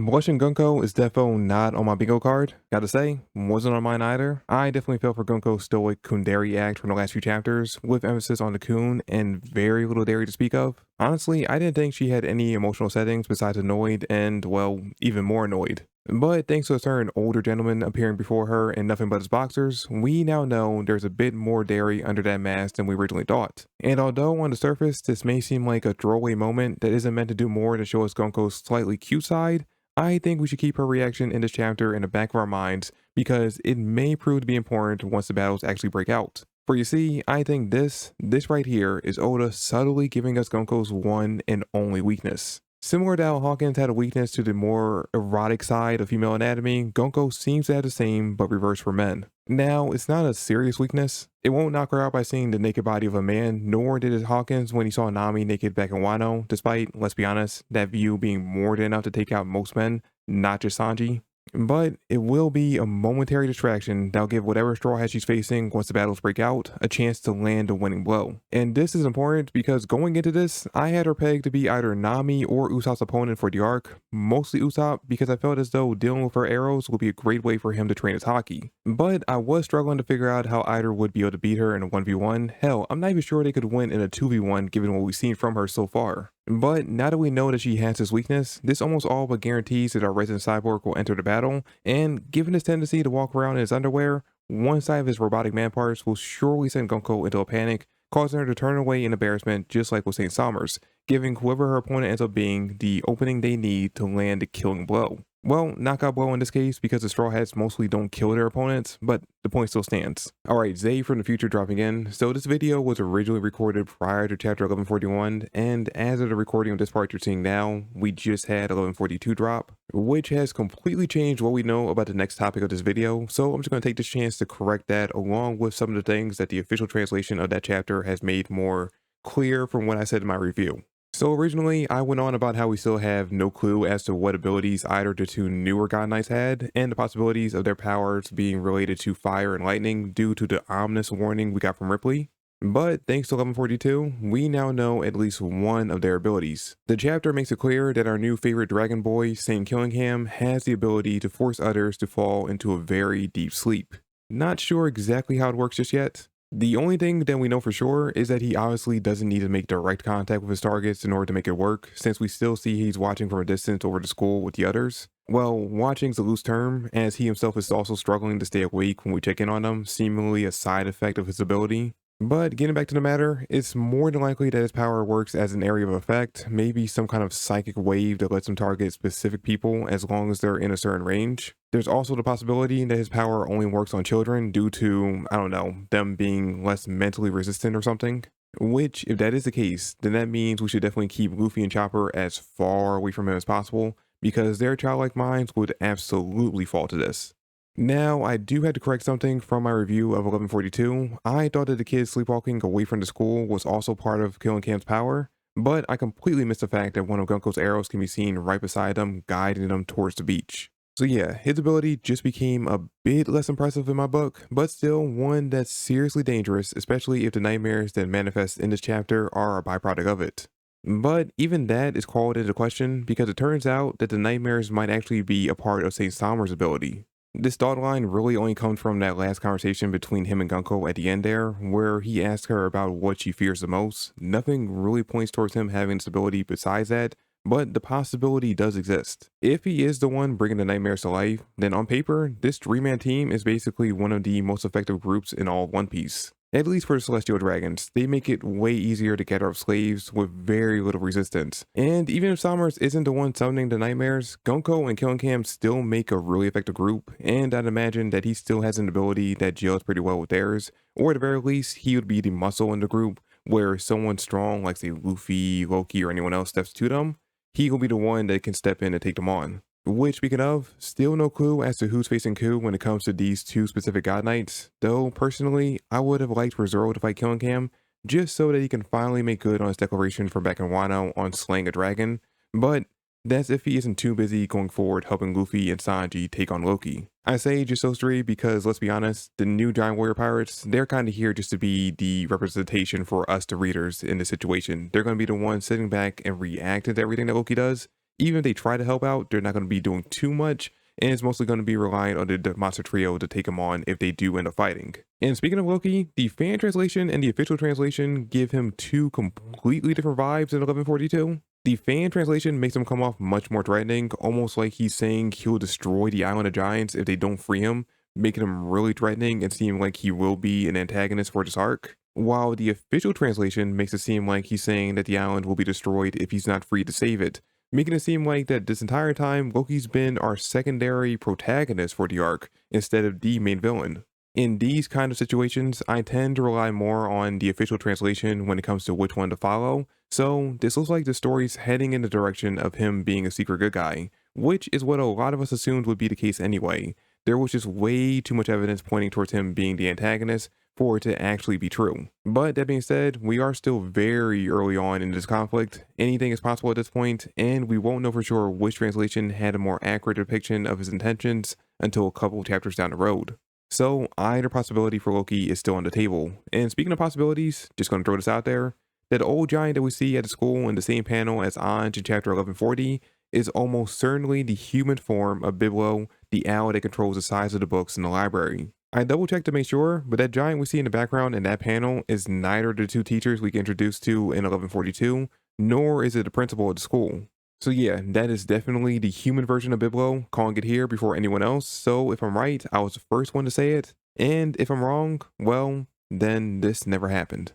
Blushing Gunko is defo not on my bingo card. Gotta say, wasn't on mine either. I definitely felt for Gunko's stoic Kundari act from the last few chapters, with emphasis on the Kun and very little dairy to speak of. Honestly, I didn't think she had any emotional settings besides annoyed and, well, even more annoyed. But thanks to a certain older gentleman appearing before her in nothing but his boxers, we now know there's a bit more dairy under that mask than we originally thought. And although on the surface this may seem like a throwaway moment that isn't meant to do more to show us Gunko's slightly cute side, I think we should keep her reaction in this chapter in the back of our minds because it may prove to be important once the battles actually break out. For you see, I think this right here is Oda subtly giving us Gunko's one and only weakness. Similar to how Hawkins had a weakness to the more erotic side of female anatomy, Gunko seems to have the same but reversed for men. Now, it's not a serious weakness. It won't knock her out by seeing the naked body of a man, nor did it Hawkins when he saw Nami naked back in Wano, despite, let's be honest, that view being more than enough to take out most men, not just Sanji. But it will be a momentary distraction that'll give whatever Straw Hat she's facing once the battles break out a chance to land a winning blow. And this is important because going into this, I had her pegged to be either Nami or Usopp's opponent for the arc, mostly Usopp because I felt as though dealing with her arrows would be a great way for him to train his haki. But I was struggling to figure out how either would be able to beat her in a 1v1. Hell, I'm not even sure they could win in a 2v1 given what we've seen from her so far. But now that we know that she has this weakness, this almost all but guarantees that our resident cyborg will enter the battle, and given his tendency to walk around in his underwear, one side of his robotic man parts will surely send Gunko into a panic, causing her to turn away in embarrassment just like with St. Summers, giving whoever her opponent ends up being the opening they need to land the killing blow. Well, knockout blow in this case because the Straw Hats mostly don't kill their opponents, but the point still stands. Alright, Zay from the future dropping in. So this video was originally recorded prior to chapter 1141, and as of the recording of this part you're seeing now, we just had 1142 drop, which has completely changed what we know about the next topic of this video, so I'm just going to take this chance to correct that along with some of the things that the official translation of that chapter has made more clear from what I said in my review. So originally, I went on about how we still have no clue as to what abilities either the two newer God Knights had, and the possibilities of their powers being related to fire and lightning due to the ominous warning we got from Ripley. But thanks to 1142, we now know at least one of their abilities. The chapter makes it clear that our new favorite dragon boy, Saint Killingham, has the ability to force others to fall into a very deep sleep. Not sure exactly how it works just yet. The only thing that we know for sure is that he obviously doesn't need to make direct contact with his targets in order to make it work, since we still see he's watching from a distance over the school with the others. Well, watching's a loose term, as he himself is also struggling to stay awake when we check in on him, seemingly a side effect of his ability. But getting back to the matter, it's more than likely that his power works as an area of effect, maybe some kind of psychic wave that lets him target specific people as long as they're in a certain range. There's also the possibility that his power only works on children due to, I don't know, them being less mentally resistant or something. Which, if that is the case, then that means we should definitely keep Luffy and Chopper as far away from him as possible, because their childlike minds would absolutely fall to this. Now, I do have to correct something from my review of 1142. I thought that the kids sleepwalking away from the school was also part of Killingham's power, but I completely missed the fact that one of Gunko's arrows can be seen right beside them, guiding them towards the beach. So yeah, his ability just became a bit less impressive in my book, but still one that's seriously dangerous, especially if the nightmares that manifest in this chapter are a byproduct of it. But even that is called into question because it turns out that the nightmares might actually be a part of St. Sommer's ability. This thought line really only comes from that last conversation between him and Gunko at the end there, where he asked her about what she fears the most. Nothing really points towards him having this ability besides that, but the possibility does exist. If he is the one bringing the nightmares to life, then on paper, this three-man team is basically one of the most effective groups in all of One Piece. At least for the Celestial Dragons, they make it way easier to gather up slaves with very little resistance. And even if Summers isn't the one summoning the nightmares, Gunko and Killingham still make a really effective group, and I'd imagine that he still has an ability that gels pretty well with theirs, or at the very least, he would be the muscle in the group, where someone strong like say Luffy, Loki, or anyone else steps to them, he will be the one that can step in and take them on. Which, speaking of, still no clue as to who's facing who when it comes to these two specific God Knights, though personally, I would have liked for Zoro to fight Killingham, just so that he can finally make good on his declaration from back in Wano on slaying a dragon, but that's if he isn't too busy going forward helping Luffy and Sanji take on Loki. I say just those three because, let's be honest, the new Giant Warrior Pirates, they're kind of here just to be the representation for us, the readers, in this situation. They're going to be the ones sitting back and reacting to everything that Loki does, Even if they try to help out, they're not going to be doing too much, and it's mostly going to be relying on the monster trio to take him on if they do end up fighting. And speaking of Loki, the fan translation and the official translation give him two completely different vibes in 1142. The fan translation makes him come off much more threatening, almost like he's saying he'll destroy the Island of Giants if they don't free him, making him really threatening and seem like he will be an antagonist for this arc. While the official translation makes it seem like he's saying that the island will be destroyed if he's not free to save it, making it seem like that this entire time Loki's been our secondary protagonist for the arc instead of the main villain. In these kind of situations, I tend to rely more on the official translation when it comes to which one to follow, so this looks like the story's heading in the direction of him being a secret good guy, which is what a lot of us assumed would be the case anyway. There was just way too much evidence pointing towards him being the antagonist for it to actually be true. But that being said, we are still very early on in this conflict. Anything is possible at this point, and we won't know for sure which translation had a more accurate depiction of his intentions until a couple chapters down the road. So either possibility for Loki is still on the table. And speaking of possibilities, just gonna throw this out there, that old giant that we see at the school in the same panel as Anj in chapter 1140 is almost certainly the human form of Biblo, the owl that controls the size of the books in the library. I double checked to make sure, but that giant we see in the background in that panel is neither the two teachers we get introduced to in 1142, nor is it the principal of the school. So yeah, that is definitely the human version of Biblo, calling it here before anyone else. So if I'm right, I was the first one to say it, and if I'm wrong, well, then this never happened.